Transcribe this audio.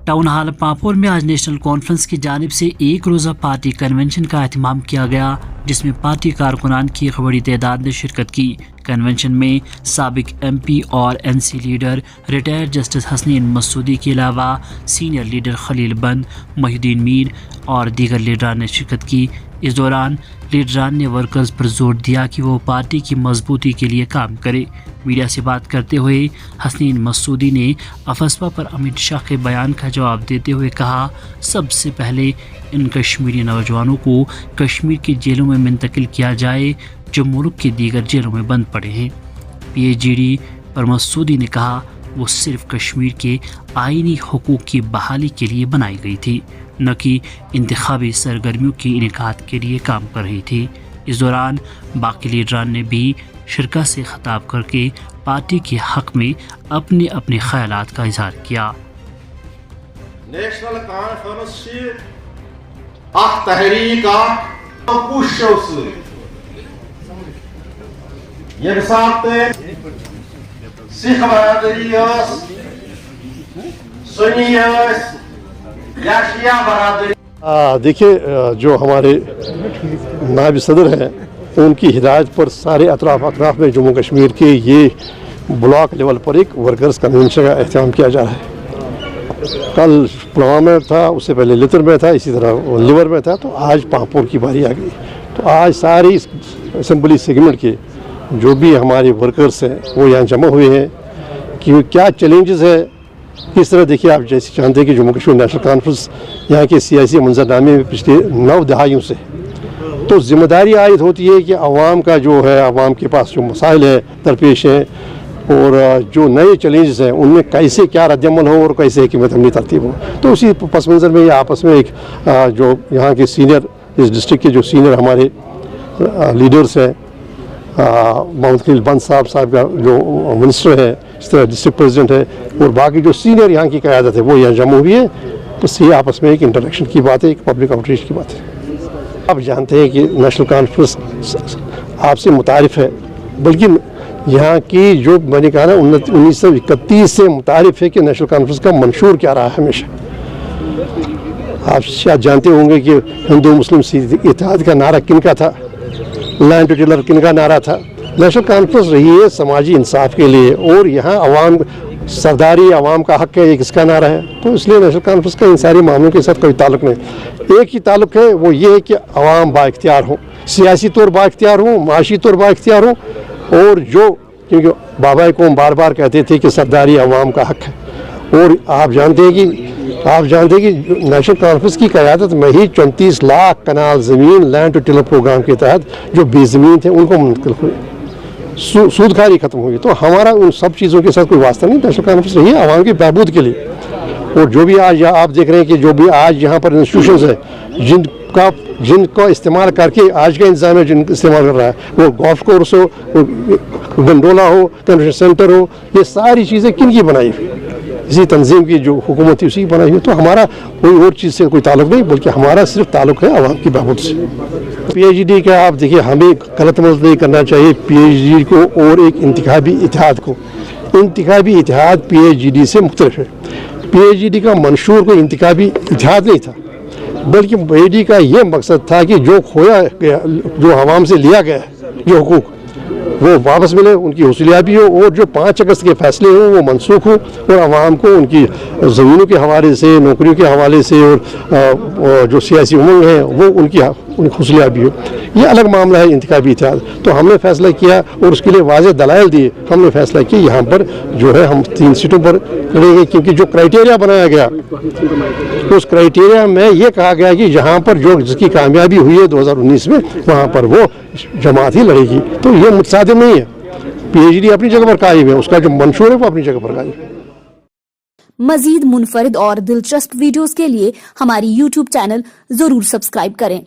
Town hall पापोर में आज national conference की जानिब से एक रोज़ा पार्टी कन्वेंशन का एहतमाम किया गया, जिसमें पार्टी कारकुनान की एक बड़ी तादाद ने शिरकत की। कन्वेंशन में साबिक MP और NC leader retired justice Hasnain Masoodi के अलावा सीनियर लीडर खलील बंद, मोहिउद्दीन मीर और दीगर लीडरान ने शिरकत की। इस दौरान लीडरान ने वर्कर्स पर जोर दिया कि वो पार्टी की मजबूती के लिए काम करे। मीडिया से बात करते हुए हसनैन मसूदी ने अफस्पा पर अमित शाह के बयान का जवाब देते हुए कहा, सबसे पहले इन कश्मीरी नौजवानों को कश्मीर की जेलों में मुंतकिल किया जाए जो मुल्क की दीगर जेलों में बंद पड़े हैं। PhD पर मसूदी ने कहा वो सिर्फ कश्मीर के आईनी हुकूक की बहाली के लिए बनाई गई थी, न कि इंतखाबी सरगर्मियों की इनेकाद के लिए काम कर रही थी। इस दौरान बाकी लीडरान ने भी शिरका से खिताब करके पार्टी के हक में अपने अपने ख्यालात का इजहार किया। नेशनल कॉन्फ्रेंस तहरीक सिख बरादरी सुन्नी या शिया बरादरी। देखिए, जो हमारे नायब सदर हैं उनकी हिदायत पर सारे अतराफ में जम्मू कश्मीर के ये ब्लॉक लेवल पर एक वर्कर्स कन्वेंशन का एहतमाम किया जा रहा है। कल पुलवामा में था, उससे पहले लितर में था, इसी तरह लिवर में था, तो आज पापोर की बारी आ गई। तो आज सारी असेंबली सेगमेंट के जो भी हमारे वर्कर्स हैं वो यहाँ जमा हुए हैं कि क्या चैलेंजेस है, किस तरह। देखिए, आप जैसे जानते हैं कि जम्मू कश्मीर नेशनल कॉन्फ्रेंस यहाँ के सियासी मंजरनामे में पिछले 9 दहाइयों से, तो जिम्मेदारी आयद होती है कि आवाम का जो है, आवाम के पास जो मसाइल है दरपेश हैं और जो नए चैलेंजेस हैं उनमें कैसे क्या रद्दअमल हो और कैसे हिकमत अमली तरतीब हो। तो उसी पस मंज़र में ये आपस में एक जो यहाँ के सीनियर, इस डिस्ट्रिक्ट के जो सीनियर हमारे लीडर्स हैं, मोहम्मद खलील बंद साहब का जो मिनिस्टर है, इस तरह डिस्ट्रिक्ट प्रेसिडेंट है और बाकी जो सीनियर यहाँ की क़यादत है वो यहाँ जमा हुई है। बस ये आपस में एक इंटरेक्शन की बात है, एक पब्लिक आउटरीच की बात है। आप जानते हैं कि नेशनल कॉन्फ्रेंस आपसे मुतारिफ़ है, बल्कि यहाँ की जो मैंने कहा ना 1931 से मुतारिफ़ है कि नेशनल कॉन्फ्रेंस का मंशूर क्या रहा है हमेशा। आप शायद जानते होंगे कि हिंदू मुस्लिम इत्तेहाद का नारा किन का था, लैंड टू टिलर किन का नारा था। नेशनल कॉन्फ्रेंस रही है समाजी इंसाफ के लिए और यहाँ अवाम सरदारी अवाम का हक है, ये किसका नारा है। तो इसलिए नेशनल कॉन्फ्रेंस का इन सारे मामलों के साथ कोई ताल्लुक़ नहीं। एक ही ताल्लुक़ है, वो ये है कि अवाम बाइख्तियार हो, सियासी तौर बाइख्तियार हो, माशी तौर बाइख्तियार हो। और जो क्योंकि बाबा कौम बार बार कहते थे कि सरदारी अवाम का हक है। और आप जानते हैं कि नेशनल कॉन्फ्रेंस की क़यादत में ही 34 लाख कनाल ज़मीन लैंड टू टिलर प्रोग्राम के तहत जो बेज़मीन थे उनको मुंतकिल हुई, सूदखारी ख़त्म हुई। तो हमारा उन सब चीज़ों के साथ कोई वास्ता नहीं। नेशनल कॉन्फ्रेंस रही है आवाम के बहबूद के लिए। और जो भी आज आप देख रहे हैं कि जो भी आज यहाँ पर इंस्टीट्यूशंस है जिनका इस्तेमाल करके आज का इंतज़ाम जिन इस्तेमाल कर रहा है, वो गोल्फ कोर्स हो, गंडोला हो, कन्वेंशन सेंटर हो, ये सारी चीज़ें किन की बनाई हुई, इसी तंजीम की जो हुकूमत थी उसी की बनाई हुई। तो हमारा कोई और चीज़ से कोई ताल्लुक़ नहीं, बल्कि हमारा सिर्फ ताल्लुक़ है आवाम की बहबूद से। PhD का आप देखिए, हमें गलत मज़ नहीं करना चाहिए PhD को और एक इंतखाबी इत्तेहाद को। इंतखाबी इत्तेहाद PhD से मुख्तलिफ है। PhD का मंशूर कोई इंतखाबी इत्तेहाद नहीं था, बल्कि PhD का ये मकसद था कि जो खोया गया, जो अवाम से लिया गया जो हुकूक, वो वापस मिले, उनकी हौसलियाबी हो और जो 5 अगस्त के फैसले हों वो मनसूख हो और आवाम को उनकी ज़मीनों के हवाले से, नौकरियों के हवाले से और जो सियासी उमंग है वो उनकी हौसलियाबी हो। ये अलग मामला है इंतखाबी इत्तेहाद। तो हमने फैसला किया और उसके लिए वाज़ेह दलाइल दिए। हमने फैसला किया यहाँ पर जो है हम 3 सीटों पर लड़ेंगे, क्योंकि जो क्राइटेरिया बनाया गया उस क्राइटेरिया में ये कहा गया कि यहाँ पर जो जिसकी कामयाबी हुई है 2019 में, वहाँ पर वो जमात ही लड़ेगी। तो ये मुतसादिम नहीं है। PhD अपनी जगह पर कायम है, उसका जो मंशूर है वो अपनी जगह पर कायम है। मजीद मुनफरिद और दिलचस्प वीडियोस के लिए हमारी YouTube चैनल जरूर सब्सक्राइब करें।